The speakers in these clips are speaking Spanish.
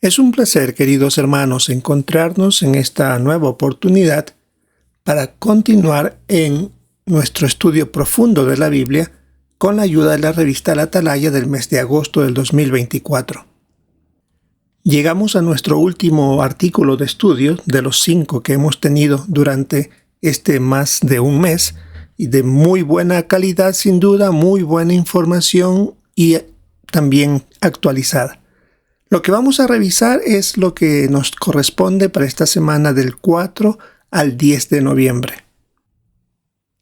Es un placer, queridos hermanos, encontrarnos en esta nueva oportunidad para continuar en nuestro estudio profundo de la Biblia con la ayuda de la revista La Atalaya del mes de agosto del 2024. Llegamos a nuestro último artículo de estudio de los 5 que hemos tenido durante este más de un mes y de muy buena calidad, sin duda, muy buena información y también actualizada. Lo que vamos a revisar es lo que nos corresponde para esta semana del 4 al 10 de noviembre.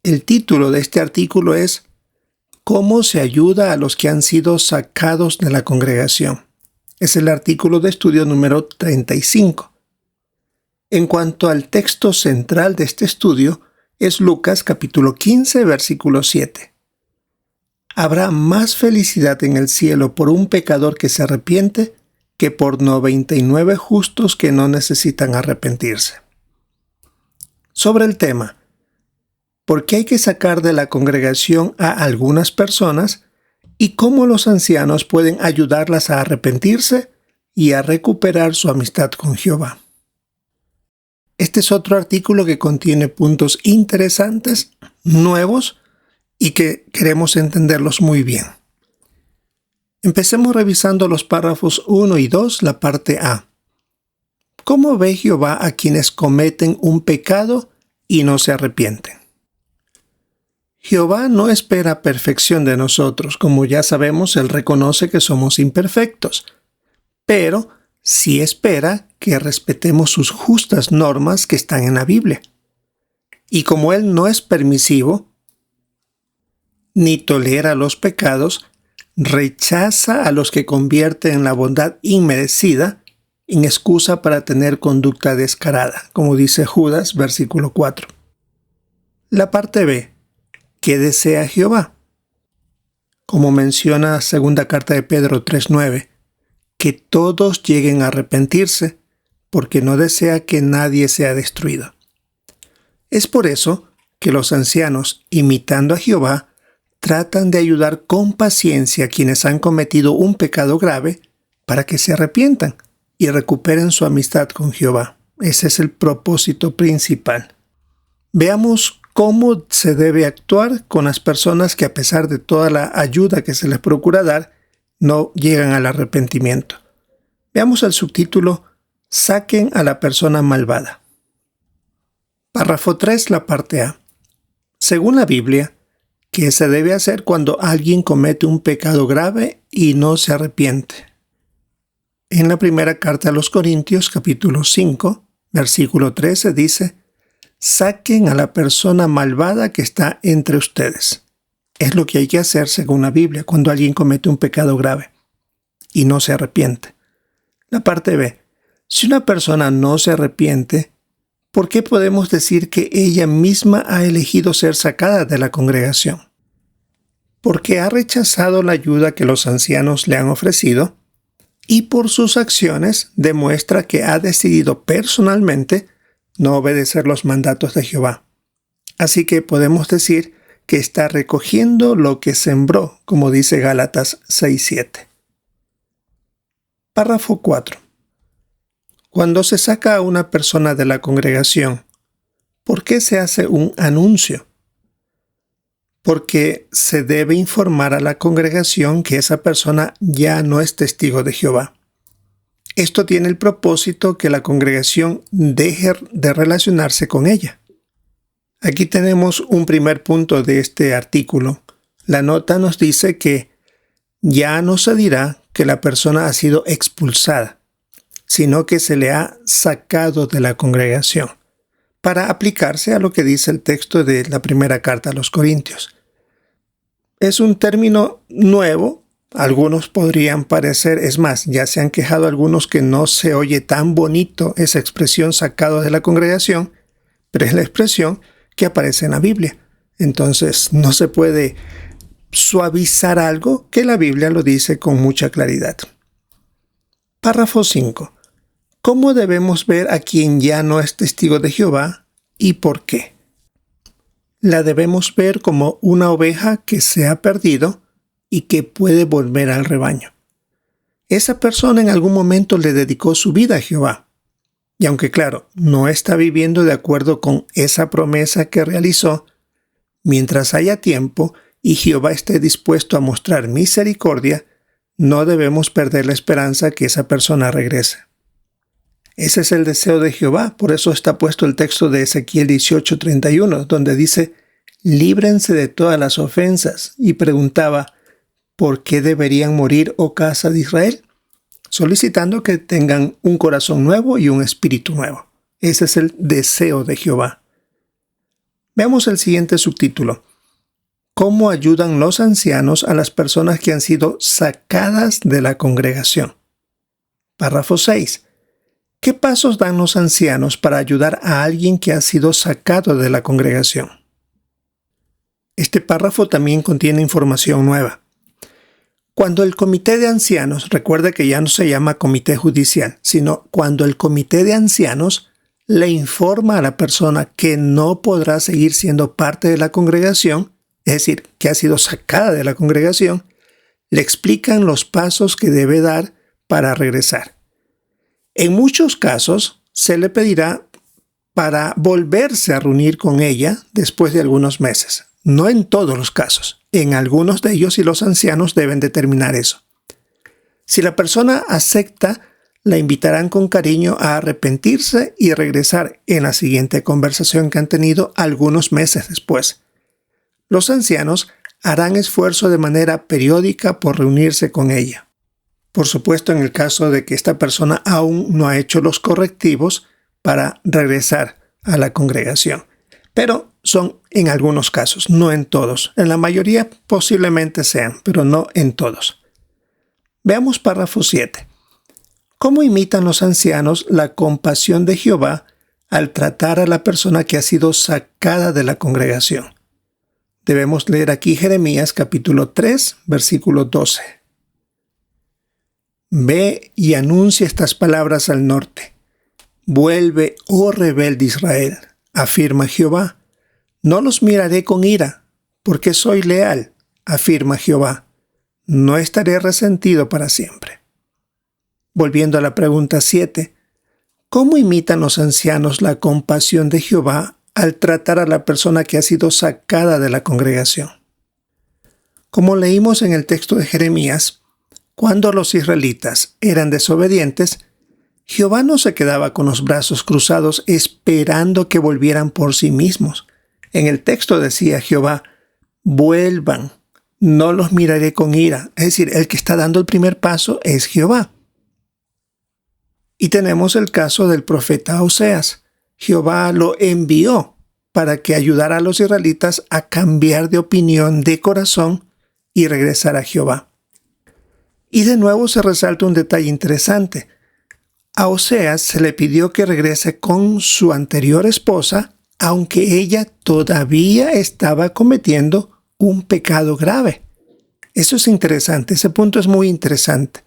El título de este artículo es ¿Cómo se ayuda a los que han sido sacados de la congregación? Es el artículo de estudio número 35. En cuanto al texto central de este estudio, es Lucas capítulo 15, versículo 7. Habrá más felicidad en el cielo por un pecador que se arrepiente que por 99 justos que no necesitan arrepentirse. Sobre el tema, ¿por qué hay que sacar de la congregación a algunas personas y cómo los ancianos pueden ayudarlas a arrepentirse y a recuperar su amistad con Jehová? Este es otro artículo que contiene puntos interesantes, nuevos y que queremos entenderlos muy bien. Empecemos revisando los párrafos 1 y 2, la parte A. ¿Cómo ve Jehová a quienes cometen un pecado y no se arrepienten? Jehová no espera perfección de nosotros. Como ya sabemos, Él reconoce que somos imperfectos, pero sí espera que respetemos sus justas normas que están en la Biblia. Y como Él no es permisivo, ni tolera los pecados, rechaza a los que convierte en la bondad inmerecida en excusa para tener conducta descarada, como dice Judas, versículo 4. La parte B. ¿Qué desea Jehová? Como menciona segunda carta de Pedro 3:9, que todos lleguen a arrepentirse, porque no desea que nadie sea destruido. Es por eso que los ancianos, imitando a Jehová, tratan de ayudar con paciencia a quienes han cometido un pecado grave para que se arrepientan y recuperen su amistad con Jehová. Ese es el propósito principal. Veamos cómo se debe actuar con las personas que, a pesar de toda la ayuda que se les procura dar, no llegan al arrepentimiento. Veamos el subtítulo Saquen a la persona malvada. Párrafo 3, la parte A. Según la Biblia, ¿qué se debe hacer cuando alguien comete un pecado grave y no se arrepiente? En la primera carta a los Corintios, capítulo 5, versículo 13, dice: Saquen a la persona malvada que está entre ustedes. Es lo que hay que hacer según la Biblia cuando alguien comete un pecado grave y no se arrepiente. La parte B. Si una persona no se arrepiente, ¿por qué podemos decir que ella misma ha elegido ser sacada de la congregación? Porque ha rechazado la ayuda que los ancianos le han ofrecido y por sus acciones demuestra que ha decidido personalmente no obedecer los mandatos de Jehová. Así que podemos decir que está recogiendo lo que sembró, como dice Gálatas 6:7. Párrafo 4. Cuando se saca a una persona de la congregación, ¿por qué se hace un anuncio? Porque se debe informar a la congregación que esa persona ya no es testigo de Jehová. Esto tiene el propósito que la congregación deje de relacionarse con ella. Aquí tenemos un primer punto de este artículo. La nota nos dice que ya no se dirá que la persona ha sido expulsada, sino que se le ha sacado de la congregación, para aplicarse a lo que dice el texto de la primera carta a los Corintios. Es un término nuevo, algunos podrían parecer, es más, ya se han quejado algunos que no se oye tan bonito esa expresión sacado de la congregación, pero es la expresión que aparece en la Biblia. Entonces no se puede suavizar algo que la Biblia lo dice con mucha claridad. Párrafo 5. ¿Cómo debemos ver a quien ya no es testigo de Jehová y por qué? La debemos ver como una oveja que se ha perdido y que puede volver al rebaño. esa persona en algún momento le dedicó su vida a Jehová. Y aunque claro, no está viviendo de acuerdo con esa promesa que realizó, mientras haya tiempo y Jehová esté dispuesto a mostrar misericordia, no debemos perder la esperanza que esa persona regrese. Ese es el deseo de Jehová, por eso está puesto el texto de Ezequiel 18:31, donde dice: líbrense de todas las ofensas, y preguntaba: ¿por qué deberían morir, oh casa de Israel? Solicitando que tengan un corazón nuevo y un espíritu nuevo. Ese es el deseo de Jehová. Veamos el siguiente subtítulo: ¿cómo ayudan los ancianos a las personas que han sido sacadas de la congregación? Párrafo 6. ¿Qué pasos dan los ancianos para ayudar a alguien que ha sido sacado de la congregación? Este párrafo también contiene información nueva. Cuando el comité de ancianos, recuerda que ya no se llama comité judicial, sino cuando el comité de ancianos le informa a la persona que no podrá seguir siendo parte de la congregación, es decir, que ha sido sacada de la congregación, le explican los pasos que debe dar para regresar. En muchos casos, se le pedirá para volverse a reunir con ella después de algunos meses. No en todos los casos. En algunos de ellos, y los ancianos deben determinar eso. Si la persona acepta, la invitarán con cariño a arrepentirse y regresar en la siguiente conversación que han tenido algunos meses después. Los ancianos harán esfuerzo de manera periódica por reunirse con ella. Por supuesto, en el caso de que esta persona aún no ha hecho los correctivos para regresar a la congregación. Pero son en algunos casos, no en todos. En la mayoría posiblemente sean, pero no en todos. Veamos párrafo 7. ¿Cómo imitan los ancianos la compasión de Jehová al tratar a la persona que ha sido sacada de la congregación? Debemos leer aquí Jeremías capítulo 3, versículo 12. Ve y anuncia estas palabras al norte. Vuelve, oh rebelde Israel, afirma Jehová. No los miraré con ira, porque soy leal, afirma Jehová. No estaré resentido para siempre. Volviendo a la pregunta 7, ¿cómo imitan los ancianos la compasión de Jehová al tratar a la persona que ha sido sacada de la congregación? Como leímos en el texto de Jeremías, cuando los israelitas eran desobedientes, Jehová no se quedaba con los brazos cruzados esperando que volvieran por sí mismos. En el texto decía Jehová: vuelvan, no los miraré con ira. Es decir, el que está dando el primer paso es Jehová. Y tenemos el caso del profeta Oseas. Jehová lo envió para que ayudara a los israelitas a cambiar de opinión, de corazón, y regresar a Jehová. Y de nuevo se resalta un detalle interesante. A Oseas se le pidió que regrese con su anterior esposa, aunque ella todavía estaba cometiendo un pecado grave. Eso es interesante, ese punto es muy interesante.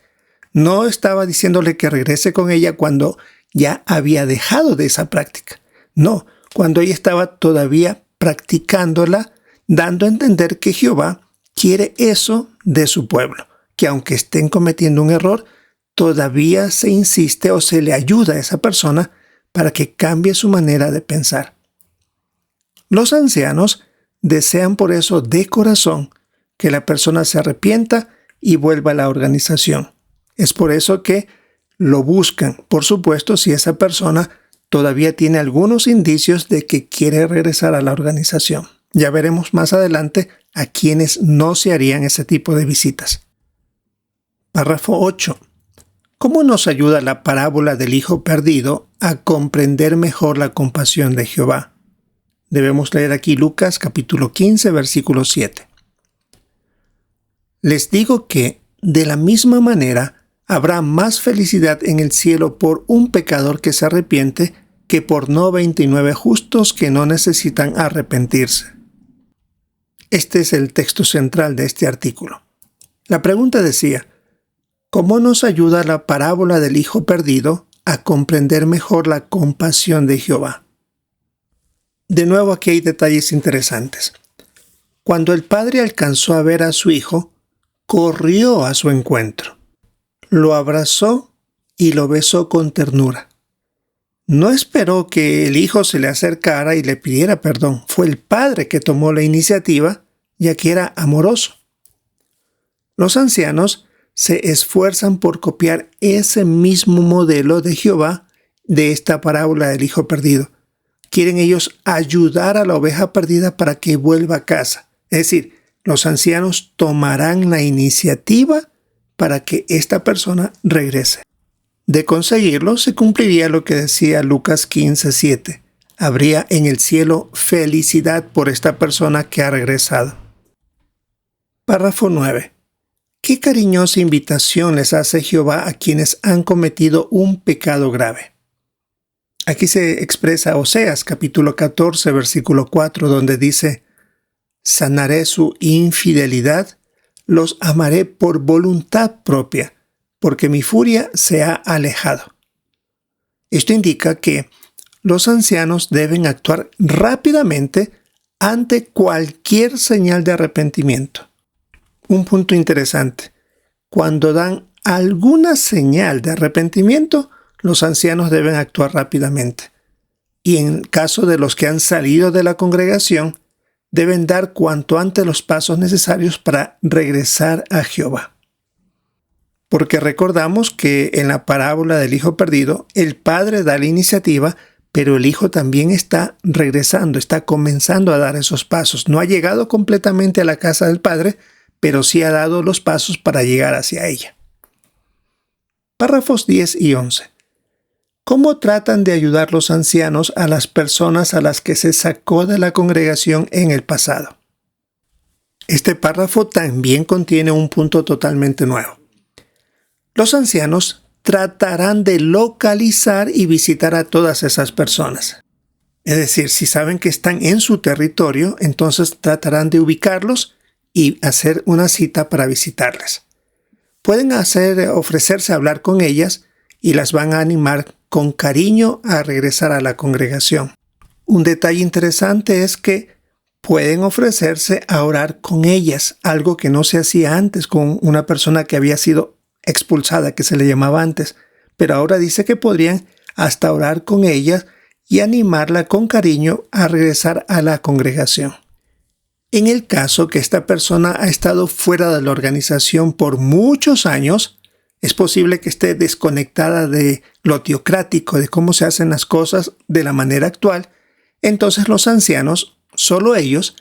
No estaba diciéndole que regrese con ella cuando ya había dejado de esa práctica. No, cuando ella estaba todavía practicándola, dando a entender que Jehová quiere eso de su pueblo, que aunque estén cometiendo un error, todavía se insiste o se le ayuda a esa persona para que cambie su manera de pensar. Los ancianos desean por eso de corazón que la persona se arrepienta y vuelva a la organización. Es por eso que lo buscan, por supuesto, si esa persona todavía tiene algunos indicios de que quiere regresar a la organización. Ya veremos más adelante a quienes no se harían ese tipo de visitas. Párrafo 8. ¿Cómo nos ayuda la parábola del hijo perdido a comprender mejor la compasión de Jehová? Debemos leer aquí Lucas capítulo 15, versículo 7. Les digo que, de la misma manera, habrá más felicidad en el cielo por un pecador que se arrepiente que por 99 justos que no necesitan arrepentirse. Este es el texto central de este artículo. La pregunta decía: ¿cómo nos ayuda la parábola del hijo perdido a comprender mejor la compasión de Jehová? De nuevo, aquí hay detalles interesantes. Cuando el padre alcanzó a ver a su hijo, corrió a su encuentro. lo abrazó y lo besó con ternura. No esperó que el hijo se le acercara y le pidiera perdón. Fue el padre que tomó la iniciativa, ya que era amoroso. Los ancianos se esfuerzan por copiar ese mismo modelo de Jehová de esta parábola del hijo perdido. Quieren ellos ayudar a la oveja perdida para que vuelva a casa. Es decir, los ancianos tomarán la iniciativa para que esta persona regrese. De conseguirlo, se cumpliría lo que decía Lucas 15:7. Habría en el cielo felicidad por esta persona que ha regresado. Párrafo 9. ¿Qué cariñosa invitación les hace Jehová a quienes han cometido un pecado grave? Aquí se expresa Oseas capítulo 14, versículo 4, donde dice: sanaré su infidelidad, los amaré por voluntad propia, porque mi furia se ha alejado. Esto indica que los ancianos deben actuar rápidamente ante cualquier señal de arrepentimiento. Un punto interesante: cuando dan alguna señal de arrepentimiento, los ancianos deben actuar rápidamente. Y en caso de los que han salido de la congregación, deben dar cuanto antes los pasos necesarios para regresar a Jehová. Porque recordamos que en la parábola del hijo perdido, el padre da la iniciativa, pero el hijo también está regresando, está comenzando a dar esos pasos. No ha llegado completamente a la casa del padre, pero sí ha dado los pasos para llegar hacia ella. Párrafos 10 y 11. ¿Cómo tratan de ayudar los ancianos a las personas a las que se sacó de la congregación en el pasado? Este párrafo también contiene un punto totalmente nuevo. Los ancianos tratarán de localizar y visitar a todas esas personas. Es decir, si saben que están en su territorio, entonces tratarán de ubicarlos y hacer una cita para visitarles. Pueden ofrecerse a hablar con ellas y las van a animar con cariño a regresar a la congregación. Un detalle interesante es que pueden ofrecerse a orar con ellas, algo que no se hacía antes con una persona que había sido expulsada, que se le llamaba antes, pero ahora dice que podrían hasta orar con ella y animarla con cariño a regresar a la congregación. En el caso que esta persona ha estado fuera de la organización por muchos años, es posible que esté desconectada de lo teocrático, de cómo se hacen las cosas de la manera actual. Entonces los ancianos, solo ellos,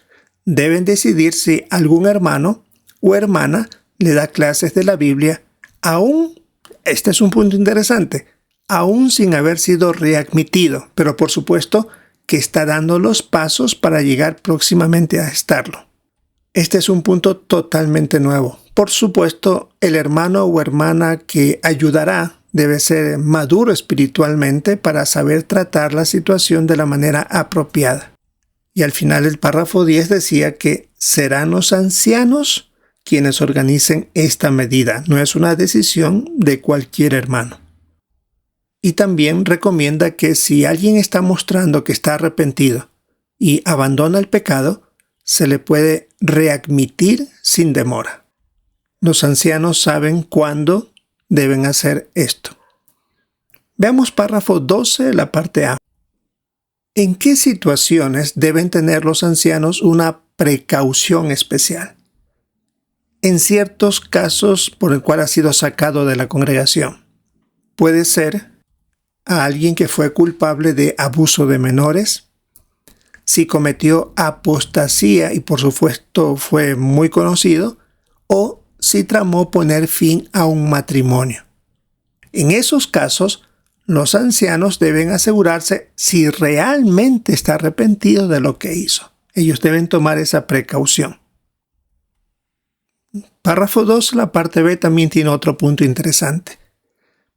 deben decidir si algún hermano o hermana le da clases de la Biblia, aún, este es un punto interesante, aún sin haber sido readmitido, pero por supuesto que está dando los pasos para llegar próximamente a estarlo. Este es un punto totalmente nuevo. Por supuesto, el hermano o hermana que ayudará debe ser maduro espiritualmente para saber tratar la situación de la manera apropiada. Y al final el párrafo 10 decía que serán los ancianos quienes organicen esta medida. No es una decisión de cualquier hermano. Y también recomienda que si alguien está mostrando que está arrepentido y abandona el pecado, se le puede readmitir sin demora. Los ancianos saben cuándo deben hacer esto. Veamos párrafo 12, la parte A. ¿En qué situaciones deben tener los ancianos una precaución especial? En ciertos casos por el cual ha sido sacado de la congregación. Puede ser a alguien que fue culpable de abuso de menores, si cometió apostasía y por supuesto fue muy conocido, o si tramó poner fin a un matrimonio. En esos casos, los ancianos deben asegurarse si realmente está arrepentido de lo que hizo. Ellos deben tomar esa precaución. Párrafo 2, la parte B, también tiene otro punto interesante.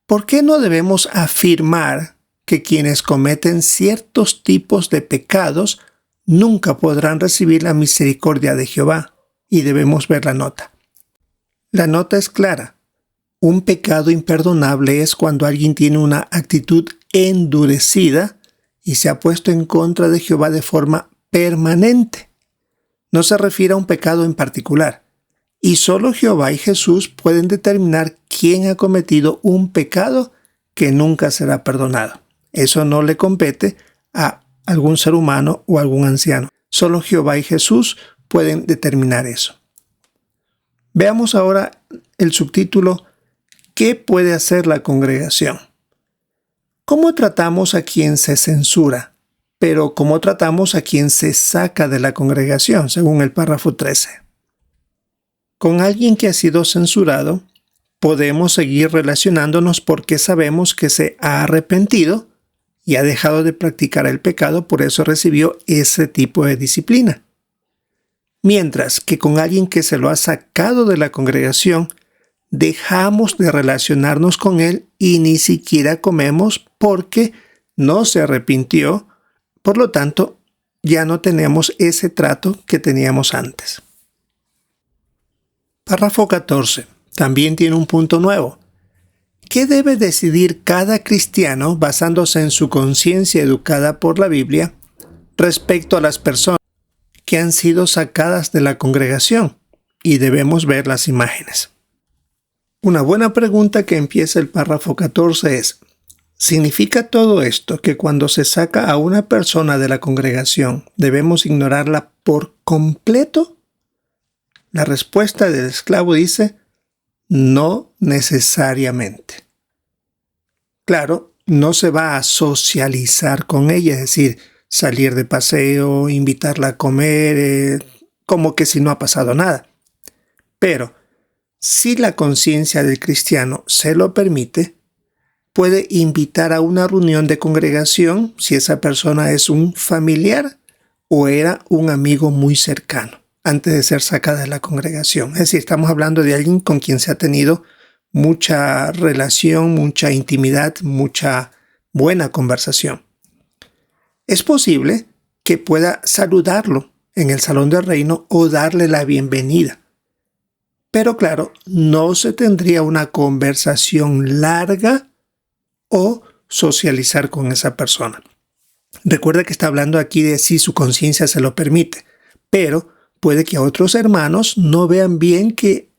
¿Por qué no debemos afirmar que quienes cometen ciertos tipos de pecados nunca podrán recibir la misericordia de Jehová? Y debemos ver la nota. La nota es clara. Un pecado imperdonable es cuando alguien tiene una actitud endurecida y se ha puesto en contra de Jehová de forma permanente. No se refiere a un pecado en particular. Y solo Jehová y Jesús pueden determinar quien ha cometido un pecado que nunca será perdonado. Eso no le compete a algún ser humano o algún anciano. Solo Jehová y Jesús pueden determinar eso. Veamos ahora el subtítulo: ¿qué puede hacer la congregación? ¿Cómo tratamos a quien se censura? Pero ¿cómo tratamos a quien se saca de la congregación? Según el párrafo 13. Con alguien que ha sido censurado, podemos seguir relacionándonos porque sabemos que se ha arrepentido y ha dejado de practicar el pecado, por eso recibió ese tipo de disciplina. Mientras que con alguien que se lo ha sacado de la congregación, dejamos de relacionarnos con él y ni siquiera comemos porque no se arrepintió. Por lo tanto, ya no tenemos ese trato que teníamos antes. Párrafo 14. También tiene un punto nuevo. ¿Qué debe decidir cada cristiano basándose en su conciencia educada por la Biblia respecto a las personas que han sido sacadas de la congregación? Y debemos ver las imágenes. Una buena pregunta que empieza el párrafo 14 es: ¿significa todo esto que cuando se saca a una persona de la congregación debemos ignorarla por completo? La respuesta del esclavo dice: no necesariamente. Claro, no se va a socializar con ella, es decir, salir de paseo, invitarla a comer, como que si no ha pasado nada. Pero si la conciencia del cristiano se lo permite, puede invitar a una reunión de congregación si esa persona es un familiar o era un amigo muy cercano antes de ser sacada de la congregación. Es decir, estamos hablando de alguien con quien se ha tenido mucha relación, mucha intimidad, mucha buena conversación. Es posible que pueda saludarlo en el salón del reino o darle la bienvenida. Pero claro, no se tendría una conversación larga o socializar con esa persona. Recuerda que está hablando aquí de si su conciencia se lo permite, pero puede que otros hermanos no vean bien que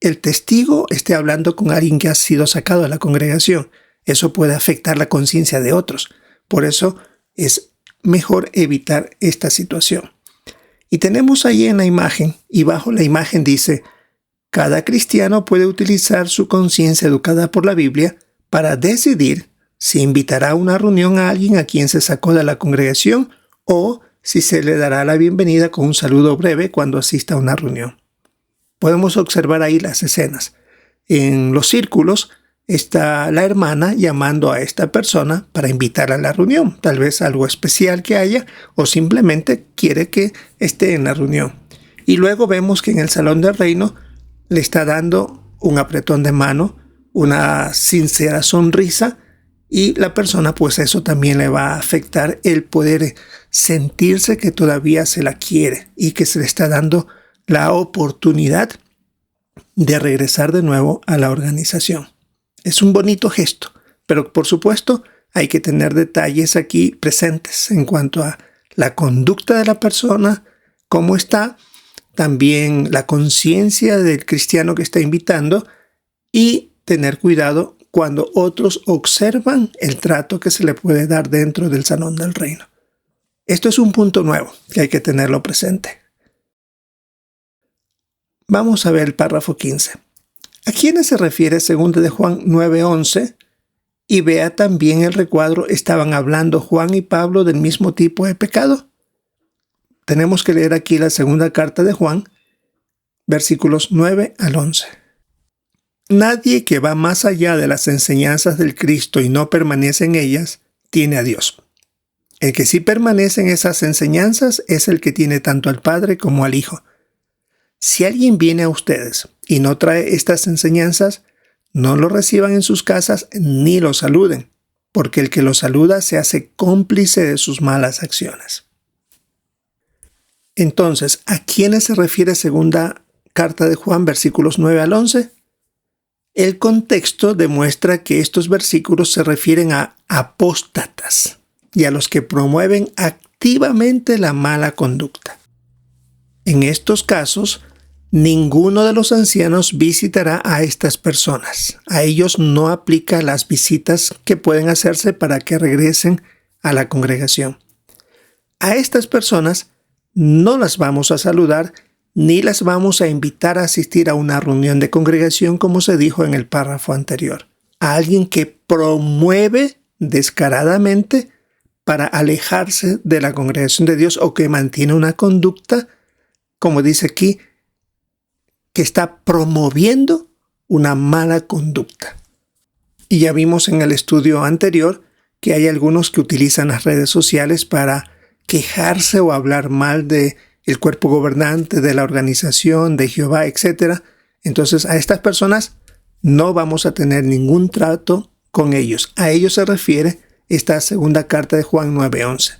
el testigo esté hablando con alguien que ha sido sacado de la congregación. Eso puede afectar la conciencia de otros. Por eso es mejor evitar esta situación. Y tenemos ahí en la imagen, y bajo la imagen dice: cada cristiano puede utilizar su conciencia educada por la Biblia para decidir si invitará a una reunión a alguien a quien se sacó de la congregación o si se le dará la bienvenida con un saludo breve cuando asista a una reunión. Podemos observar ahí las escenas. En los círculos está la hermana llamando a esta persona para invitarla a la reunión, tal vez algo especial que haya o simplemente quiere que esté en la reunión. Y luego vemos que en el salón del reino le está dando un apretón de mano, una sincera sonrisa, y la persona, pues eso también le va a afectar el poder sentirse que todavía se la quiere y que se le está dando la oportunidad de regresar de nuevo a la organización. Es un bonito gesto, pero por supuesto hay que tener detalles aquí presentes en cuanto a la conducta de la persona, cómo está, también la conciencia del cristiano que está invitando y tener cuidado cuando otros observan el trato que se le puede dar dentro del salón del reino. Esto es un punto nuevo que hay que tenerlo presente. Vamos a ver el párrafo 15. ¿A quiénes se refiere 2 de Juan 9:11? Y vea también el recuadro, ¿estaban hablando Juan y Pablo del mismo tipo de pecado? Tenemos que leer aquí la segunda carta de Juan, versículos 9 al 11. Nadie que va más allá de las enseñanzas del Cristo y no permanece en ellas, tiene a Dios. El que sí permanece en esas enseñanzas es el que tiene tanto al Padre como al Hijo. Si alguien viene a ustedes y no trae estas enseñanzas, no lo reciban en sus casas ni lo saluden, porque el que lo saluda se hace cómplice de sus malas acciones. Entonces, ¿a quiénes se refiere segunda carta de Juan, versículos 9 al 11? El contexto demuestra que estos versículos se refieren a apóstatas y a los que promueven activamente la mala conducta. En estos casos, ninguno de los ancianos visitará a estas personas. A ellos no aplica las visitas que pueden hacerse para que regresen a la congregación. A estas personas no las vamos a saludar ni las vamos a invitar a asistir a una reunión de congregación, como se dijo en el párrafo anterior. A alguien que promueve descaradamente para alejarse de la congregación de Dios o que mantiene una conducta, como dice aquí, que está promoviendo una mala conducta. Y ya vimos en el estudio anterior que hay algunos que utilizan las redes sociales para quejarse o hablar mal de el cuerpo gobernante, de la organización, de Jehová, etc. Entonces, a estas personas no vamos a tener ningún trato con ellos. A ellos se refiere esta segunda carta de Juan 9:11.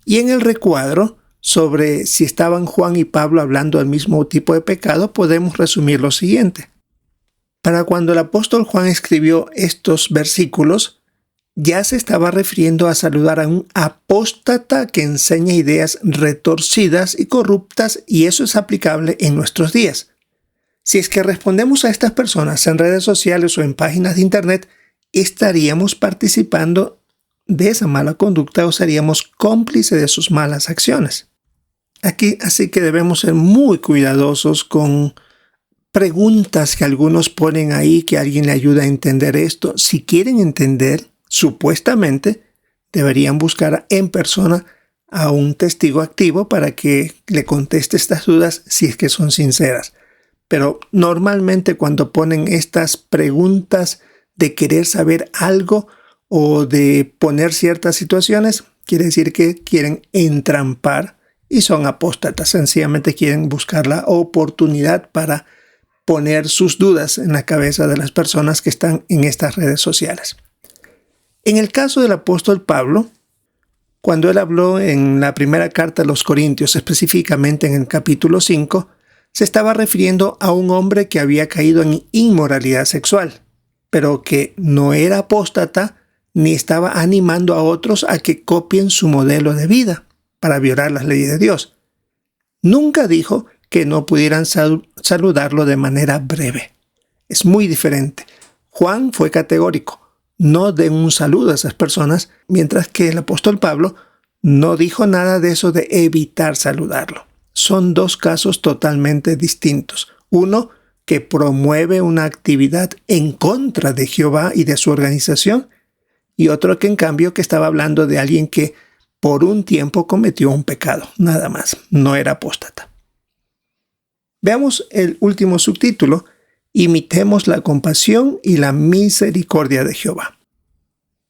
Y en el recuadro sobre si estaban Juan y Pablo hablando del mismo tipo de pecado, podemos resumir lo siguiente. Para cuando el apóstol Juan escribió estos versículos, ya se estaba refiriendo a saludar a un apóstata que enseña ideas retorcidas y corruptas, y eso es aplicable en nuestros días. Si es que respondemos a estas personas en redes sociales o en páginas de internet, estaríamos participando de esa mala conducta o seríamos cómplices de sus malas acciones. Aquí, así que debemos ser muy cuidadosos con preguntas que algunos ponen ahí, que alguien le ayuda a entender esto. Si quieren entender, supuestamente, deberían buscar en persona a un testigo activo para que le conteste estas dudas si es que son sinceras. Pero normalmente cuando ponen estas preguntas de querer saber algo o de poner ciertas situaciones, quiere decir que quieren entrampar y son apóstatas. Sencillamente quieren buscar la oportunidad para poner sus dudas en la cabeza de las personas que están en estas redes sociales. En el caso del apóstol Pablo, cuando él habló en la primera carta a los Corintios, específicamente en el capítulo 5, se estaba refiriendo a un hombre que había caído en inmoralidad sexual, pero que no era apóstata ni estaba animando a otros a que copien su modelo de vida para violar las leyes de Dios. Nunca dijo que no pudieran saludarlo de manera breve. Es muy diferente. Juan fue categórico. No den un saludo a esas personas, mientras que el apóstol Pablo no dijo nada de eso de evitar saludarlo. Son dos casos totalmente distintos. Uno que promueve una actividad en contra de Jehová y de su organización, y otro que en cambio que estaba hablando de alguien que por un tiempo cometió un pecado, nada más, no era apóstata. Veamos el último subtítulo: Imitemos la compasión y la misericordia de Jehová.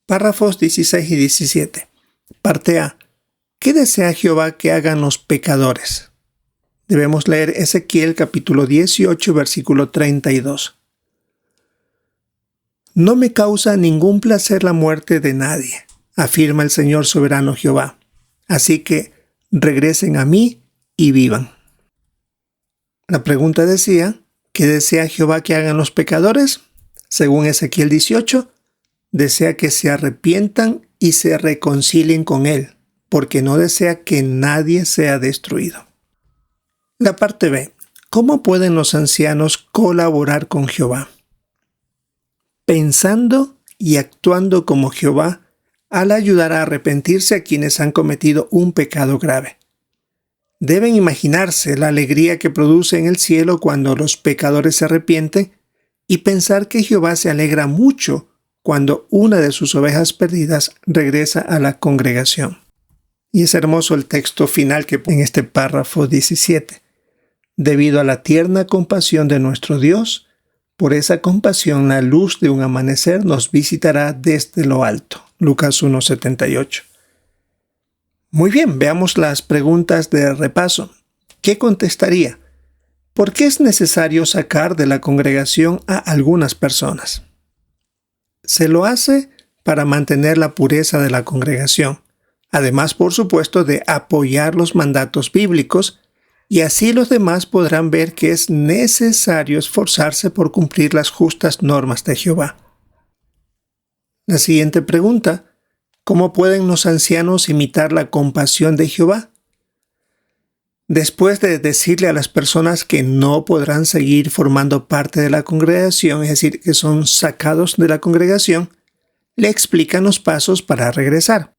Párrafos 16 y 17. Parte A. ¿Qué desea Jehová que hagan los pecadores? Debemos leer Ezequiel capítulo 18, versículo 32. No me causa ningún placer la muerte de nadie, afirma el Señor soberano Jehová. Así que regresen a mí y vivan. La pregunta decía, ¿qué desea Jehová que hagan los pecadores? Según Ezequiel 18, desea que se arrepientan y se reconcilien con Él, porque no desea que nadie sea destruido. La parte B. ¿Cómo pueden los ancianos colaborar con Jehová? Pensando y actuando como Jehová al ayudar a arrepentirse a quienes han cometido un pecado grave. Deben imaginarse la alegría que produce en el cielo cuando los pecadores se arrepienten y pensar que Jehová se alegra mucho cuando una de sus ovejas perdidas regresa a la congregación. Y es hermoso el texto final que en este párrafo 17. Debido a la tierna compasión de nuestro Dios, por esa compasión la luz de un amanecer nos visitará desde lo alto. Lucas 1:78. Muy bien, veamos las preguntas de repaso. ¿Qué contestaría? ¿Por qué es necesario sacar de la congregación a algunas personas? Se lo hace para mantener la pureza de la congregación, además, por supuesto, de apoyar los mandatos bíblicos, y así los demás podrán ver que es necesario esforzarse por cumplir las justas normas de Jehová. La siguiente pregunta: ¿cómo pueden los ancianos imitar la compasión de Jehová? Después de decirle a las personas que no podrán seguir formando parte de la congregación, es decir, que son sacados de la congregación, le explican los pasos para regresar.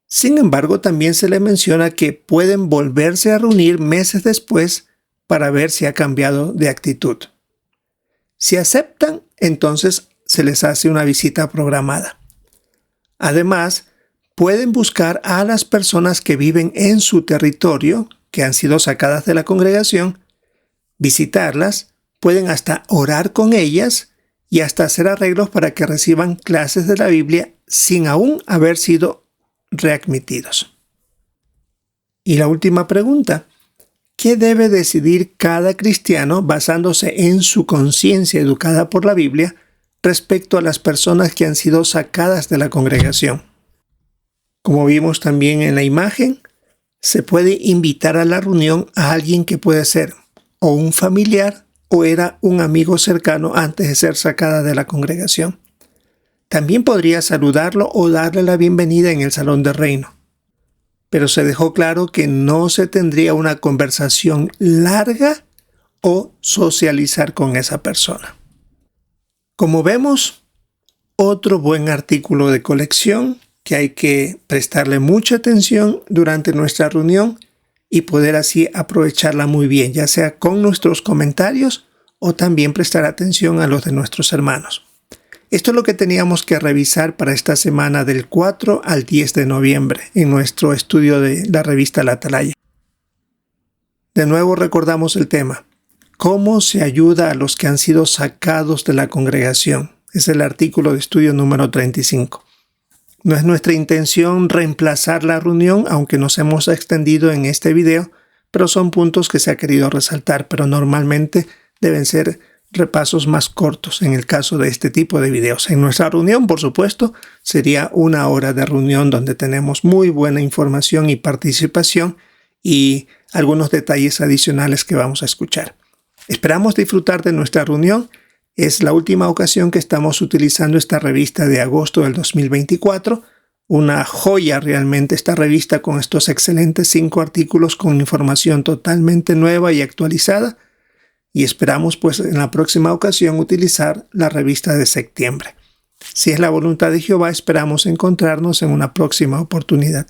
Sin embargo, también se le menciona que pueden volverse a reunir meses después para ver si ha cambiado de actitud. Si aceptan, entonces se les hace una visita programada. Además, pueden buscar a las personas que viven en su territorio, que han sido sacadas de la congregación, visitarlas, pueden hasta orar con ellas y hasta hacer arreglos para que reciban clases de la Biblia sin aún haber sido readmitidos. Y la última pregunta: ¿qué debe decidir cada cristiano basándose en su conciencia educada por la Biblia respecto a las personas que han sido sacadas de la congregación? Como vimos también en la imagen, se puede invitar a la reunión a alguien que puede ser o un familiar o era un amigo cercano antes de ser sacada de la congregación. También podría saludarlo o darle la bienvenida en el salón de reino. Pero se dejó claro que no se tendría una conversación larga o socializar con esa persona. Como vemos, otro buen artículo de colección que hay que prestarle mucha atención durante nuestra reunión y poder así aprovecharla muy bien, ya sea con nuestros comentarios o también prestar atención a los de nuestros hermanos. Esto es lo que teníamos que revisar para esta semana del 4 al 10 de noviembre en nuestro estudio de la revista La Atalaya. De nuevo recordamos el tema: ¿cómo se ayuda a los que han sido sacados de la congregación? Es el artículo de estudio número 35. No es nuestra intención reemplazar la reunión, aunque nos hemos extendido en este video, pero son puntos que se ha querido resaltar, pero normalmente deben ser repasos más cortos en el caso de este tipo de videos. En nuestra reunión, por supuesto, sería 1 hora de reunión donde tenemos muy buena información y participación y algunos detalles adicionales que vamos a escuchar. Esperamos disfrutar de nuestra reunión. Es la última ocasión que estamos utilizando esta revista de agosto del 2024. Una joya realmente esta revista con estos excelentes 5 artículos con información totalmente nueva y actualizada. Y esperamos pues en la próxima ocasión utilizar la revista de septiembre. Si es la voluntad de Jehová, esperamos encontrarnos en una próxima oportunidad.